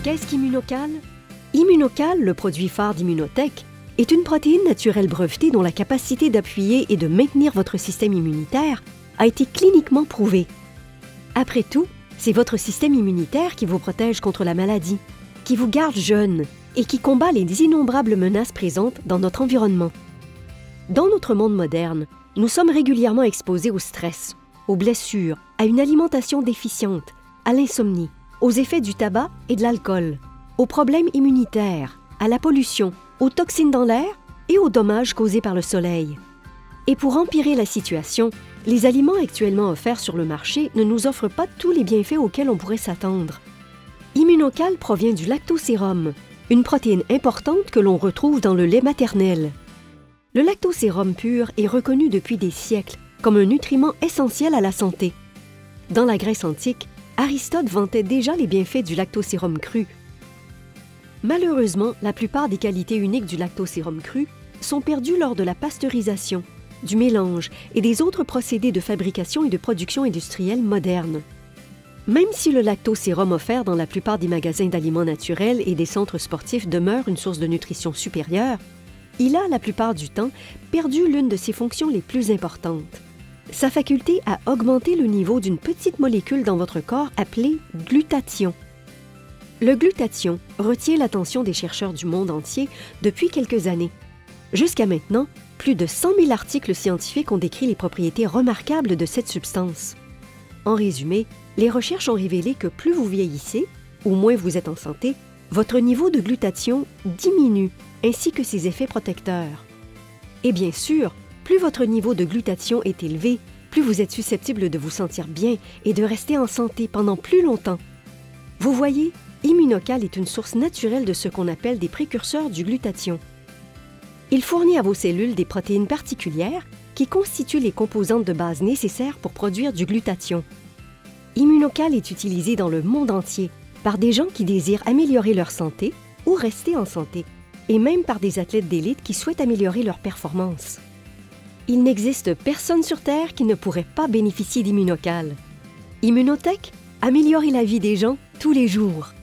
Qu'est-ce qu'Immunocal? Immunocal, le produit phare d'Immunotech, est une protéine naturelle brevetée dont la capacité d'appuyer et de maintenir votre système immunitaire a été cliniquement prouvée. Après tout, c'est votre système immunitaire qui vous protège contre la maladie, qui vous garde jeune et qui combat les innombrables menaces présentes dans notre environnement. Dans notre monde moderne, nous sommes régulièrement exposés au stress, aux blessures, à une alimentation déficiente, à l'insomnie, aux effets du tabac et de l'alcool, aux problèmes immunitaires, à la pollution, aux toxines dans l'air et aux dommages causés par le soleil. Et pour empirer la situation, les aliments actuellement offerts sur le marché ne nous offrent pas tous les bienfaits auxquels on pourrait s'attendre. Immunocal provient du lactosérum, une protéine importante que l'on retrouve dans le lait maternel. Le lactosérum pur est reconnu depuis des siècles comme un nutriment essentiel à la santé. Dans la Grèce antique, Aristote vantait déjà les bienfaits du lactosérum cru. Malheureusement, la plupart des qualités uniques du lactosérum cru sont perdues lors de la pasteurisation, du mélange et des autres procédés de fabrication et de production industrielle modernes. Même si le lactosérum offert dans la plupart des magasins d'aliments naturels et des centres sportifs demeure une source de nutrition supérieure, il a, la plupart du temps, perdu l'une de ses fonctions les plus importantes: sa faculté à augmenter le niveau d'une petite molécule dans votre corps appelée glutathion. Le glutathion retient l'attention des chercheurs du monde entier depuis quelques années. Jusqu'à maintenant, plus de 100 000 articles scientifiques ont décrit les propriétés remarquables de cette substance. En résumé, les recherches ont révélé que plus vous vieillissez, ou moins vous êtes en santé, votre niveau de glutathion diminue, ainsi que ses effets protecteurs. Et bien sûr, plus votre niveau de glutathion est élevé, plus vous êtes susceptible de vous sentir bien et de rester en santé pendant plus longtemps. Vous voyez, Immunocal est une source naturelle de ce qu'on appelle des précurseurs du glutathion. Il fournit à vos cellules des protéines particulières qui constituent les composantes de base nécessaires pour produire du glutathion. Immunocal est utilisé dans le monde entier par des gens qui désirent améliorer leur santé ou rester en santé, et même par des athlètes d'élite qui souhaitent améliorer leur performance. Il n'existe personne sur Terre qui ne pourrait pas bénéficier d'Immunocal. Immunotech, améliorez la vie des gens tous les jours.